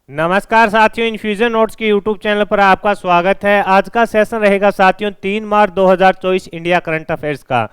नमस्कार साथियों, infusion notes के यूट्यूब चैनल पर आपका स्वागत है। आज का सेशन रहेगा साथियों 3 मार्च 2024 इंडिया करंट अफेयर्स का।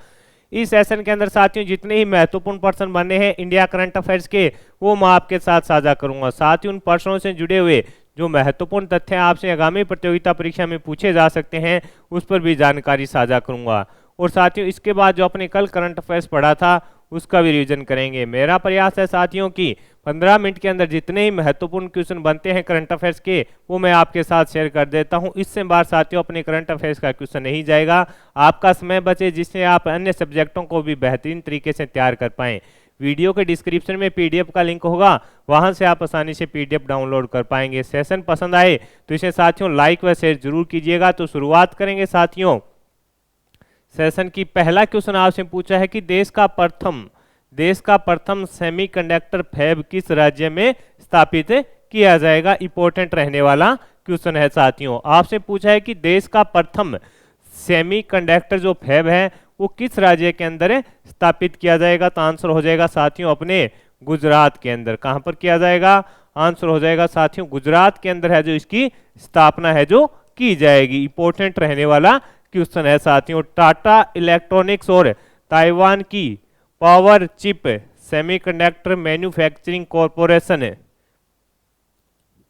इस सेशन के अंदर साथियों जितने ही महत्वपूर्ण पर्सन बने हैं इंडिया करंट अफेयर्स के, वो मैं आपके साथ साझा करूंगा। साथ ही उन पर्सनों से जुड़े हुए जो महत्वपूर्ण तथ्य आपसे आगामी प्रतियोगिता परीक्षा में पूछे जा सकते हैं, उस पर भी जानकारी साझा करूंगा। और साथियों इसके बाद जो अपने कल करंट अफेयर्स पढ़ा था उसका भी रिवीजन करेंगे। मेरा प्रयास है साथियों कि 15 मिनट के अंदर जितने ही महत्वपूर्ण क्वेश्चन बनते हैं करंट अफेयर्स के, वो मैं आपके साथ शेयर कर देता हूं। इससे बार साथियों अपने करंट अफेयर्स का क्वेश्चन नहीं जाएगा, आपका समय बचे, जिससे आप अन्य सब्जेक्टों को भी बेहतरीन तरीके से तैयार कर पाएं। वीडियो के डिस्क्रिप्शन में पीडीएफ का लिंक होगा, वहां से आप आसानी से पीडीएफ डाउनलोड कर पाएंगे। सेशन पसंद आए तो इसे साथियों लाइक व शेयर जरूर कीजिएगा। तो शुरुआत करेंगे साथियों सेशन की। पहला क्वेश्चन आपसे पूछा है कि देश का प्रथम सेमीकंडक्टर फैब किस राज्य में स्थापित किया जाएगा। इंपॉर्टेंट रहने वाला क्वेश्चन है साथियों। आपसे पूछा है कि देश का प्रथम सेमीकंडक्टर जो फैब है वो किस राज्य के अंदर स्थापित किया जाएगा। तो आंसर हो जाएगा साथियों अपने गुजरात के अंदर। कहां पर किया जाएगा? आंसर हो जाएगा साथियों गुजरात के अंदर है जो इसकी स्थापना है जो की जाएगी। इंपॉर्टेंट रहने वाला क्वेश्चन है साथियों। टाटा इलेक्ट्रॉनिक्स और ताइवान की power chip semiconductor manufacturing corporation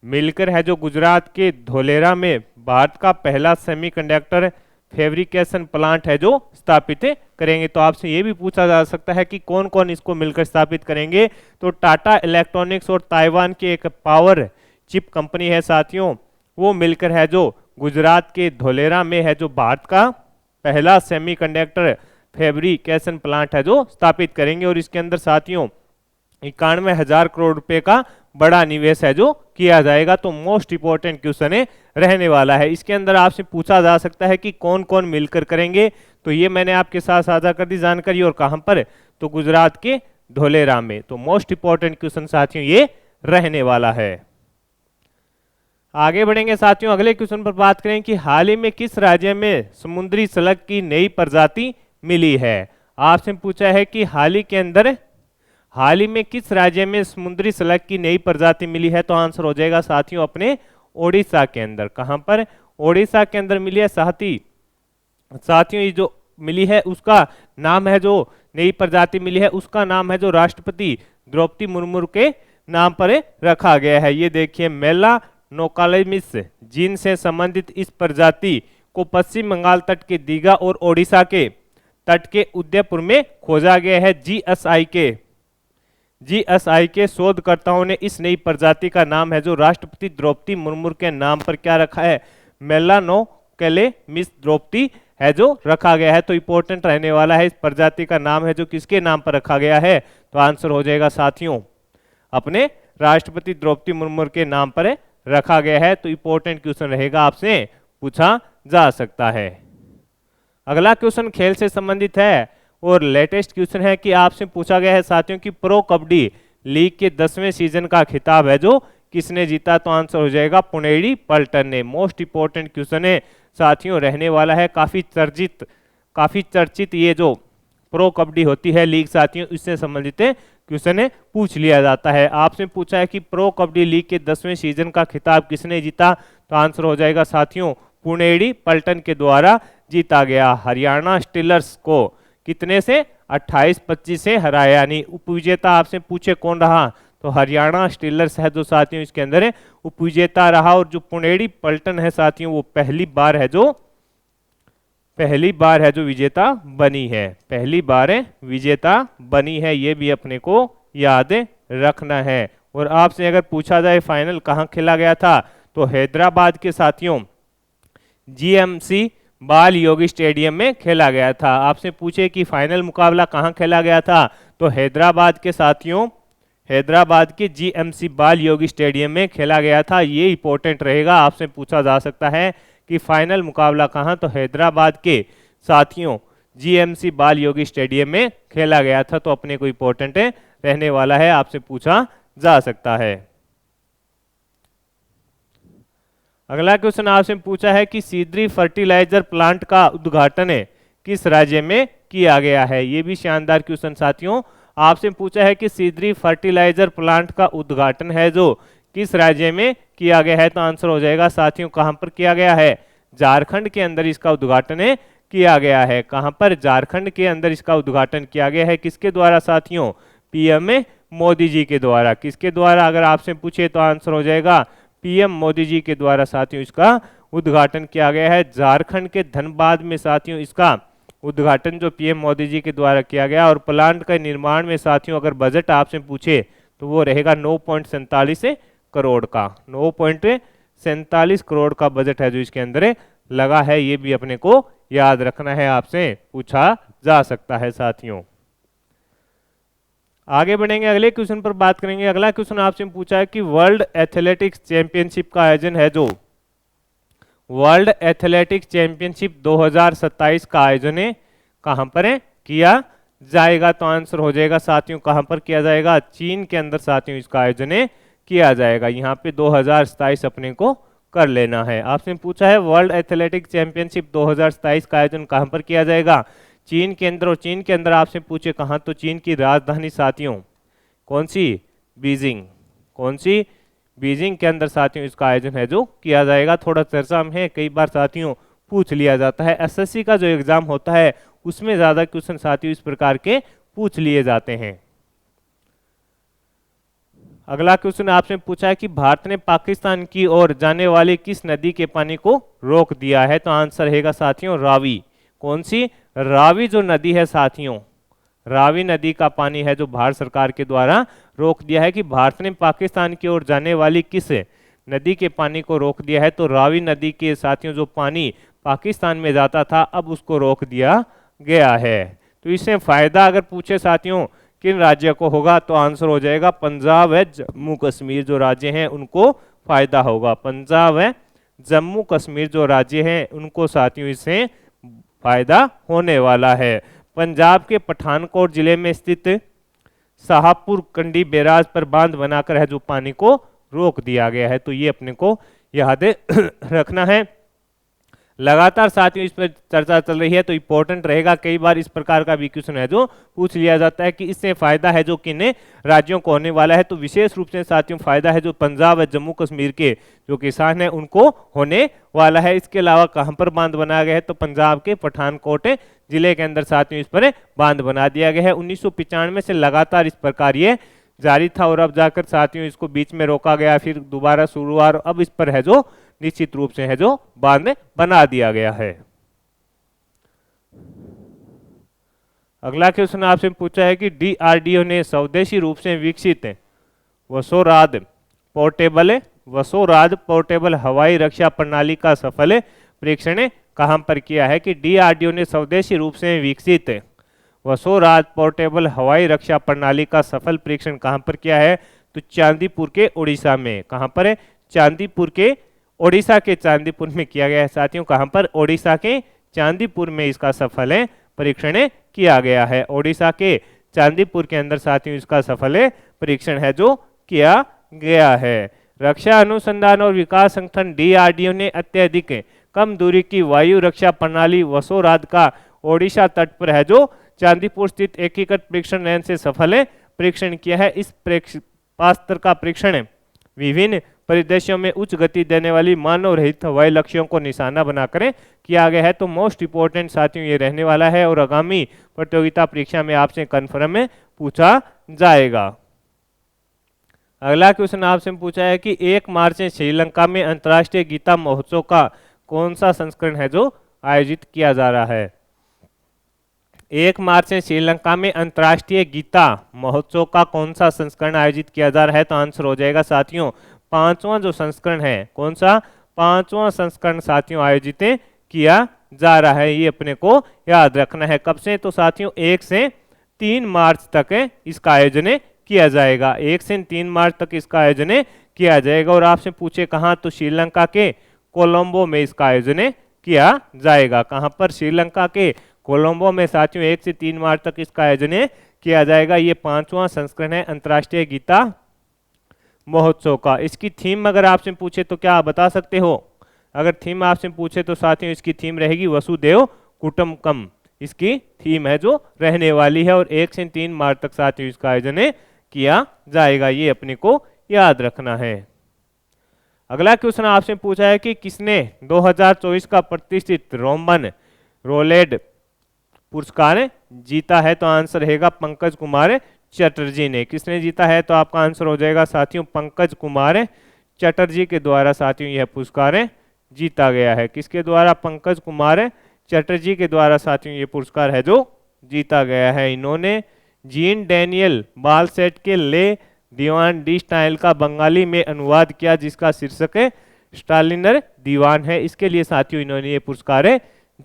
मिलकर है जो गुजरात के धोलेरा में भारत का पहला सेमीकंडक्टर फैब्रिकेशन प्लांट है जो स्थापित करेंगे। तो आपसे ये भी पूछा जा सकता है कि कौन कौन इसको मिलकर स्थापित करेंगे। तो टाटा इलेक्ट्रॉनिक्स और ताइवान की एक पावर चिप कंपनी है साथियों, वो मिलकर है जो गुजरात के धोलेरा में है जो भारत का पहला सेमीकंडक्टर फैब्रिकेशन प्लांट है जो स्थापित करेंगे। और इसके अंदर साथियों 91,000 करोड़ रुपए का बड़ा निवेश है जो किया जाएगा। तो मोस्ट इंपोर्टेंट क्वेश्चन है रहने वाला है। इसके अंदर आपसे पूछा जा सकता है कि कौन कौन मिलकर करेंगे। तो ये मैंने आपके साथ साझा कर दी जानकारी। और कहां पर? तो गुजरात के धोलेरा में। तो मोस्ट इंपोर्टेंट क्वेश्चन साथियों ये रहने वाला है। आगे बढ़ेंगे साथियों, अगले क्वेश्चन पर बात करें कि हाल ही में किस राज्य में समुद्री स्लग की नई प्रजाति मिली है। आपसे पूछा है कि हाल ही में किस राज्य में समुद्री स्लग की नई प्रजाति मिली है। तो आंसर हो जाएगा साथियों अपने ओडिशा के अंदर। कहां पर? ओडिशा के अंदर मिली है साथियों। ये जो मिली है उसका नाम है, जो नई प्रजाति मिली है उसका नाम है जो राष्ट्रपति द्रौपदी मुर्मू के नाम पर रखा गया है। ये देखिए मेलानोकालेमिस जीन से संबंधित इस प्रजाति को पश्चिम बंगाल तट के दीघा और ओडिशा के तट के उदयपुर में खोजा गया है। जीएसआई के शोधकर्ताओं ने इस नई प्रजाति का नाम है जो राष्ट्रपति द्रौपदी मुर्मू के नाम पर क्या रखा है? मेलानोकालेमिस द्रौपदी है जो रखा गया है। तो इंपॉर्टेंट रहने वाला है, इस प्रजाति का नाम है जो किसके नाम पर रखा गया है। तो आंसर हो जाएगा साथियों अपने राष्ट्रपति द्रौपदी मुर्मू के नाम पर रखा गया है। तो इंपॉर्टेंट क्वेश्चन रहेगा, आपसे पूछा जा सकता है। अगला क्वेश्चन खेल से संबंधित है और लेटेस्ट क्वेश्चन है कि आपसे पूछा गया है साथियों कि प्रो कबड्डी लीग के 10वें सीजन का खिताब है जो किसने जीता। तो आंसर हो जाएगा पुनेरी पल्टन ने। मोस्ट इंपोर्टेंट क्वेश्चन है साथियों रहने वाला है। काफी चर्चित ये जो प्रो कबड्डी होती है लीग साथियों, इससे संबंधित क्वेश्चन पूछ लिया जाता है। आपसे पूछा है कि प्रो कबड्डी लीग के 10वें सीजन का खिताब किसने जीता। तो आंसर हो जाएगा साथियों पुनेरी पल्टन के द्वारा जीता गया। हरियाणा स्टीलर्स को कितने से? 28-25 से हराया। यानी उपविजेता आपसे पूछे कौन रहा, तो हरियाणा स्टीलर्स है जो साथियों इसके अंदर उपविजेता रहा। और जो पुनेरी पल्टन है साथियों वो पहली बार है जो विजेता बनी है। पहली बार विजेता बनी है, ये भी अपने को याद रखना है। और आपसे अगर पूछा जाए फाइनल कहाँ खेला गया था, तो हैदराबाद के साथियों जीएमसी बाल योगी स्टेडियम में खेला गया था। आपसे पूछे कि फाइनल मुकाबला कहां खेला गया था, तो हैदराबाद के जीएमसी बाल योगी स्टेडियम में खेला गया था। ये इंपॉर्टेंट रहेगा, आपसे पूछा जा सकता है कि फाइनल मुकाबला कहां, तो हैदराबाद के साथियों जीएमसी बाल योगी स्टेडियम में खेला गया था। तो अपने को इंपॉर्टेंट रहने वाला है, आपसे पूछा जा सकता है। अगला क्वेश्चन आपसे पूछा है कि सीद्री फर्टिलाइजर प्लांट का उद्घाटन किस राज्य में किया गया है। ये भी शानदार क्वेश्चन साथियों। आपसे पूछा है कि सीद्री फर्टिलाइजर प्लांट का उद्घाटन है जो किस राज्य में किया गया है? तो आंसर हो जाएगा साथियों कहां पर किया गया है? झारखंड के अंदर इसका उद्घाटन किया गया है। कहां पर? झारखंड के अंदर इसका उद्घाटन किया गया है। किसके द्वारा साथियों? पीएम मोदी जी के द्वारा। किसके द्वारा? अगर आपसे पूछे तो आंसर हो जाएगा पीएम मोदी जी के द्वारा साथियों इसका उद्घाटन किया गया है। झारखंड के धनबाद में साथियों इसका उद्घाटन जो पीएम मोदी जी के द्वारा किया गया। और प्लांट के निर्माण में साथियों अगर बजट आपसे पूछे तो वो रहेगा 9.47 करोड़ का। 9.47 करोड़ का बजट है जो इसके अंदर लगा है। ये भी अपने को याद रखना है, आपसे पूछा जा सकता है साथियों। आगे बढ़ेंगे, अगले क्वेश्चन पर बात करेंगे। अगला क्वेश्चन आपसे पूछा है कि वर्ल्ड एथलेटिक्स चैंपियनशिप का आयोजन है जो वर्ल्ड एथलेटिक्स चैंपियनशिप 2027 का आयोजन कहां पर किया जाएगा? तो आंसर हो जाएगा साथियों कहां पर किया जाएगा? चीन के अंदर साथियों इसका आयोजन किया जाएगा। यहाँ पे 2027 अपने को कर लेना है। आपसे पूछा है वर्ल्ड एथलेटिक्स चैंपियनशिप 2027 का आयोजन कहां पर किया जाएगा? चीन के अंदर। और चीन के अंदर आपसे पूछे कहां, तो चीन की राजधानी साथियों कौन सी? बीजिंग। कौन सी? बीजिंग के अंदर साथियों इसका आयोजन है जो किया जाएगा। थोड़ा चर्चा में है, कई बार साथियों पूछ लिया जाता है। एसएससी का जो एग्जाम होता है उसमें ज्यादा क्वेश्चन साथियों इस प्रकार के पूछ लिए जाते हैं। अगला क्वेश्चन आपसे पूछा है कि भारत ने पाकिस्तान की ओर जाने वाली किस नदी के पानी को रोक दिया है? तो आंसर रहेगा साथियों रावी। कौन सी? रावी जो नदी है साथियों, रावी नदी का पानी है जो भारत सरकार के द्वारा रोक दिया है। कि भारत ने पाकिस्तान की ओर जाने वाली किस नदी के पानी को रोक दिया है? तो रावी नदी के साथियों जो पानी पाकिस्तान में जाता था अब उसको रोक दिया गया है। तो इससे फायदा अगर पूछे साथियों किन राज्य को होगा, तो आंसर हो जाएगा पंजाब व जम्मू कश्मीर जो राज्य हैं उनको फायदा होगा। पंजाब व जम्मू कश्मीर जो राज्य हैं उनको साथियों इससे फायदा होने वाला है। पंजाब के पठानकोट जिले में स्थित शाहपुर कंडी बैराज पर बांध बनाकर है जो पानी को रोक दिया गया है। तो ये अपने को याद रखना है। लगातार साथियों इस पर चर्चा चल रही है तो इंपॉर्टेंट रहेगा। कई बार इस प्रकार का भी क्वेश्चन है जो पूछ लिया जाता है कि इससे फायदा है जो किन राज्यों को होने वाला है। तो विशेष रूप से साथियों फायदा है जो पंजाब और जम्मू कश्मीर के जो किसान हैं उनको होने वाला है। इसके अलावा कहां पर बांध बनाया गया है? तो पंजाब के पठानकोट जिले के अंदर साथियों इस पर बांध बना दिया गया है। 1995 से लगातार इस प्रकार ये जारी था और अब जाकर साथियों इसको बीच में रोका गया, फिर दोबारा शुरू हुआ और अब इस पर है जो निश्चित रूप से है जो बांध बना दिया गया है। अगला क्वेश्चन आपसे पूछा है कि डीआरडीओ ने स्वदेशी रूप से विकसित वसोराद पोर्टेबल हवाई रक्षा प्रणाली का सफल परीक्षण कहां पर किया है? कि डीआरडीओ ने स्वदेशी रूप से विकसित वसोराद पोर्टेबल हवाई रक्षा प्रणाली का सफल परीक्षण कहां पर किया है? तो चांदीपुर के उड़ीसा में। कहां पर है? चांदीपुर के ओडिशा के चांदीपुर में किया गया है साथियों। कहां पर? ओडिशा के चांदीपुर में इसका सफल परीक्षण किया गया है। ओडिशा के चांदीपुर के अंदर साथियों इसका सफल परीक्षण है जो किया गया है। रक्षा अनुसंधान और विकास संगठन डीआरडीओ ने अत्यधिक कम दूरी की वायु रक्षा प्रणाली वसोराद का ओडिशा तट पर है जो चांदीपुर स्थित एकीकृत परीक्षण लाइन से सफल परीक्षण किया है। इस पास्त्र का परीक्षण विभिन्न परिदृश्यों में उच्च गति देने वाली मानव रहित हवाई लक्ष्यों को निशाना बनाकर किया गया है। तो मोस्ट इंपोर्टेंट साथियों ये रहने वाला है और आगामी प्रतियोगिता परीक्षा में आपसे कन्फर्म में पूछा जाएगा। अगला क्वेश्चन आपसे पूछा है कि 1 मार्च से श्रीलंका में अंतर्राष्ट्रीय गीता महोत्सव का कौन सा संस्करण है जो आयोजित किया जा रहा है? 1 मार्च से श्रीलंका में अंतर्राष्ट्रीय गीता महोत्सव का कौन सा संस्करण आयोजित किया जा रहा है? तो आंसर हो जाएगा साथियों 5वां जो संस्करण है। कौन सा? 5वां संस्करण साथियों आयोजित किया जा रहा है। ये अपने को याद रखना है। कब से? तो साथियों 1 से 3 मार्च तक इसका आयोजन किया जाएगा। 1 से 3 मार्च तक इसका आयोजन किया जाएगा। और आपसे पूछे कहाँ, तो श्रीलंका के कोलंबो में इसका आयोजन किया जाएगा। कहाँ पर? श्रीलंका के कोलंबो में साथियों 1 से 3 मार्च तक इसका आयोजन किया जाएगा। ये 5वां संस्करण है अंतर्राष्ट्रीय गीता महोत्सव का। इसकी थीम अगर आपसे पूछे तो क्या बता सकते हो? अगर थीम आपसे पूछे तो साथियों इसकी थीम रहेगी वसुदेव कुटुंबकम। इसकी थीम है जो रहने वाली है और 1 से 3 मार्च तक साथियों इसका आयोजन किया जाएगा। ये अपने को याद रखना है। अगला क्वेश्चन आपसे पूछा है कि किसने 2024 का प्रतिष्ठित रोमन रोलेड पुरस्कार जीता है, तो आंसर रहेगा पंकज कुमार चटर्जी ने। किसने जीता है, तो आपका आंसर हो जाएगा साथियों पंकज कुमार चटर्जी के द्वारा साथियों यह पुरस्कार जीता गया है। किसके द्वारा, पंकज कुमार चटर्जी के द्वारा साथियों ये पुरस्कार है जो जीता गया है। इन्होंने जीन डैनियल बालसेट के ले दीवान डी स्टाइल का बंगाली में अनुवाद किया, जिसका शीर्षक है स्टालिनर दीवान है। इसके लिए साथियों इन्होंने ये पुरस्कार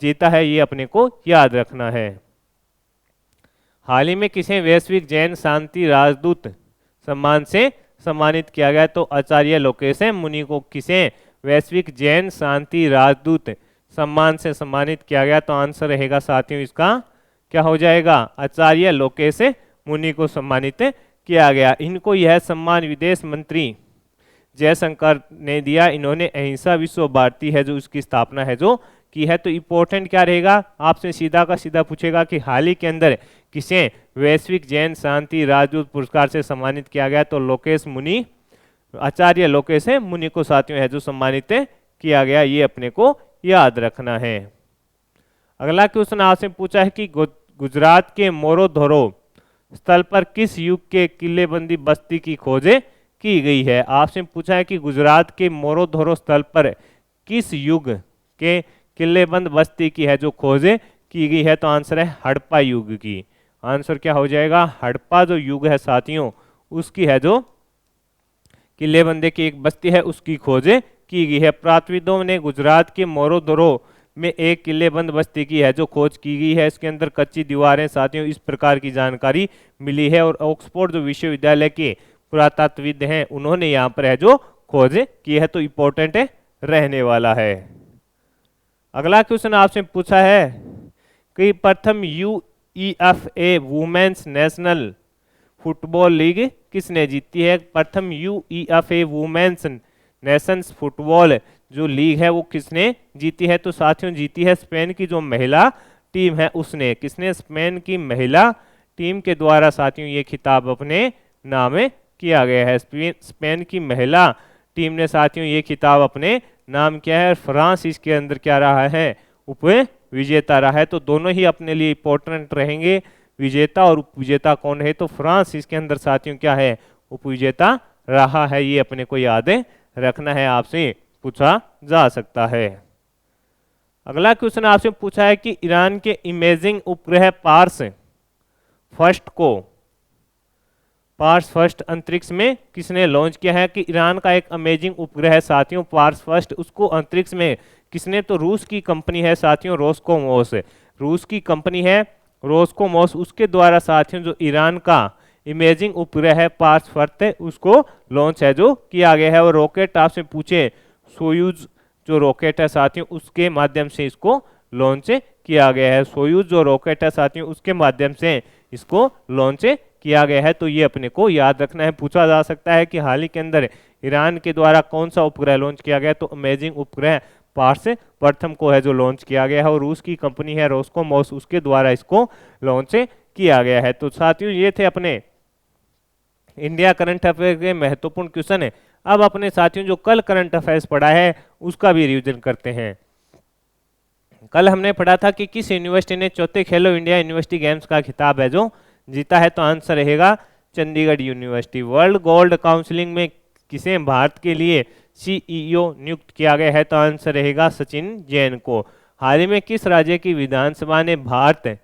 जीता है, ये अपने को याद रखना है। हाल ही में किसे वैश्विक जैन शांति राजदूत सम्मान से सम्मानित किया गया, तो आचार्य लोकेश मुनि को किसे वैश्विक जैन शांति राजदूत सम्मान से सम्मानित किया गया, तो आंसर रहेगा साथियों इसका क्या हो जाएगा, आचार्य लोकेश मुनि को सम्मानित किया गया। इनको यह सम्मान विदेश मंत्री जयशंकर ने दिया। इन्होंने अहिंसा विश्व भारती है जो उसकी स्थापना है जो की है। तो इम्पोर्टेंट क्या रहेगा, आपसे सीधा का सीधा पूछेगा कि हाल ही के अंदर किसे वैश्विक जैन शांति राजदूत पुरस्कार से सम्मानित किया गया, तो लोकेश मुनि, आचार्य लोकेश मुनि को साथियों है जो सम्मानित किया गया, ये अपने को याद रखना है। अगला क्वेश्चन आपसे पूछा है कि गुजरात के मोरोधोरो स्थल पर किस युग के किलेबंदी बस्ती की खोज की गई है। आपसे पूछा है कि गुजरात के मोरोधोरो स्थल पर किस युग के किलेबंद बस्ती की है जो खोज की गई है, तो आंसर है हड़प्पा युग की। आंसर क्या हो जाएगा, हड़प्पा जो युग है साथियों उसकी है जो किलेबंदी की एक बस्ती है उसकी खोज की गई है। पुरातत्वविदों ने गुजरात के मोरोधोरो में एक किलेबंद बस्ती की है जो खोज की गई है। इसके अंदर कच्ची दीवारें साथियों इस प्रकार की जानकारी मिली है, और ऑक्सफोर्ड जो विश्वविद्यालय के पुरातत्वविद हैं उन्होंने यहाँ पर है जो खोज की है, तो इम्पोर्टेंट रहने वाला है। अगला क्वेश्चन आपसे पूछा है कि प्रथम UEFA women's national football league किसने जीती है। प्रथम UEFA वुमेन्स नेशंस फुटबॉल जो लीग है वो किसने जीती है, तो साथियों जीती है स्पेन की जो महिला टीम है उसने। किसने, स्पेन की महिला टीम के द्वारा साथियों ये खिताब अपने नाम किया गया है। स्पेन की महिला टीम ने साथियों ये खिताब अपने नाम किया है, और फ्रांस इसके अंदर क्या रहा है, उप विजेता रहा है। तो दोनों ही अपने लिए इंपॉर्टेंट रहेंगे, विजेता और उप विजेता कौन है, तो फ्रांस इसके अंदर साथियों क्या है, उप विजेता रहा है, ये अपने को याद रखना है, आपसे पूछा जा सकता है। अगला क्वेश्चन आपसे पूछा है कि ईरान के इमेजिंग उपग्रह पार्स फर्स्ट अंतरिक्ष में किसने लॉन्च किया है। कि ईरान का एक अमेजिंग उपग्रह है साथियों पार्स फर्स्ट, उसको अंतरिक्ष में किसने, तो रूस की कंपनी है साथियों रोस्कोमोस, रूस की कंपनी है रोस्कोमोस, उसके द्वारा साथियों जो ईरान का इमेजिंग उपग्रह है पार्स फर्स्ट उसको लॉन्च है जो किया गया है। और रॉकेट आपसे पूछे सोयूज जो रॉकेट है साथियों उसके माध्यम से इसको लॉन्च किया गया है। सोयूज जो रॉकेट है साथियों उसके माध्यम से इसको लॉन्च किया गया है, तो ये अपने को याद रखना है। पूछा जा सकता है कि हाल ही के अंदर ईरान के द्वारा कौन सा उपग्रह लॉन्च किया गया, तो अमेजिंग उपग्रह पार्स प्रथम को है जो लॉन्च किया गया है, और रूस की कंपनी है रोस्कोमोस उसके द्वारा इसको लॉन्च किया गया है। तो साथियों ये थे अपने इंडिया करंट अफेयर के महत्वपूर्ण क्वेश्चन है। अब अपने साथियों जो कल करंट अफेयर्स पढ़ा है उसका भी रिवीजन करते हैं। कल हमने पढ़ा था कि किस यूनिवर्सिटी ने चौथे खेलो इंडिया यूनिवर्सिटी गेम्स का खिताब है जो जीता है, तो आंसर रहेगा Chandigarh university. World gold counselling में किसे भारत के लिए CEO नियुक्त किया गया है, तो आंसर रहेगा सचिन जैन को। हाल ही में किस राज्य की विधानसभा ने भारत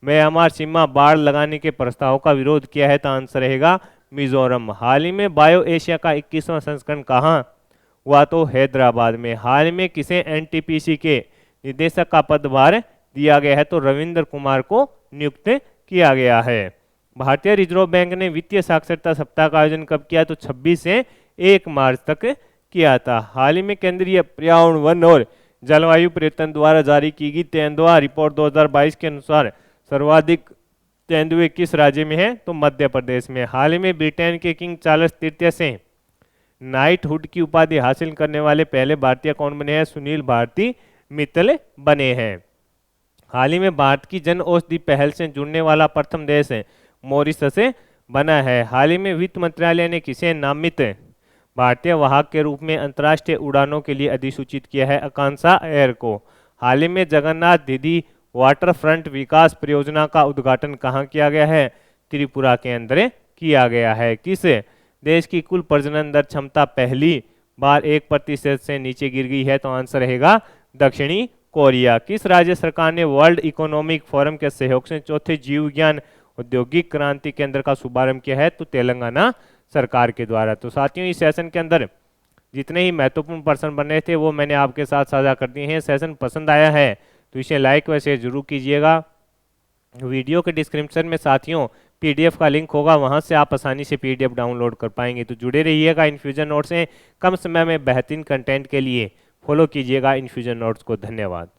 म्यांमार सीमा बाढ़ लगाने के प्रस्ताव का विरोध किया है, तो आंसर रहेगा मिजोरम। हाल ही में बायो एशिया का 21वां संस्करण कहाँ हुआ, तो हैदराबाद में। हाल ही में किसे NTPC के निदेशक का पदभार दिया गया है, तो रविंद्र कुमार को नियुक्त किया गया है। भारतीय रिजर्व बैंक ने वित्तीय साक्षरता सप्ताह का आयोजन कब किया, तो 26 से 1 मार्च तक किया था। हाल ही में केंद्रीय पर्यावरण वन और जलवायु परिवर्तन द्वारा जारी की गई तेंदुआ रिपोर्ट 2022 के अनुसार सर्वाधिक तेंदुए किस राज्य में है, तो मध्य प्रदेश में। हाल ही में ब्रिटेन के किंग चार्ल्स तृतीय से नाइटहुड की उपाधि हासिल करने वाले पहले भारतीय कौन बने हैं, सुनील भारती मित्तल बने हैं। हाल ही में भारत की जन औषधि पहल से जुड़ने वाला प्रथम देश मॉरिशस बना है। हाल ही में वित्त मंत्रालय ने किसे नामित भारतीय वाहक के रूप में अंतर्राष्ट्रीय उड़ानों के लिए अधिसूचित किया है आकांक्षा एयर को। हाल ही में जगन्नाथ दीदी वाटर फ्रंट विकास परियोजना का उद्घाटन कहाँ किया गया है? त्रिपुरा के अंदर किया गया है। किस देश की कुल प्रजनन दर क्षमता पहली बार 1% से नीचे गिर गई है? तो आंसर रहेगा दक्षिणी कोरिया। किस राज्य सरकार ने वर्ल्ड इकोनॉमिक फोरम के सहयोग से चौथे जीव विज्ञान औद्योगिक क्रांति केंद्र का शुभारंभ किया है? तो तेलंगाना सरकार के द्वारा। तो साथियों, इस सेशन के अंदर जितने ही महत्वपूर्ण प्रश्न बने थे वो मैंने आपके साथ साझा कर दिए हैं। सेशन पसंद आया है तो इसे लाइक व शेयर जरूर कीजिएगा। वीडियो के डिस्क्रिप्शन में साथियों पीडीएफ का लिंक होगा, वहां से आप आसानी से पीडीएफ डाउनलोड कर पाएंगे। तो जुड़े रहिएगा इन्फ्यूजन नोट्स से। कम समय में बेहतरीन कंटेंट के लिए फॉलो कीजिएगा इन्फ्यूजन नोट्स को। धन्यवाद।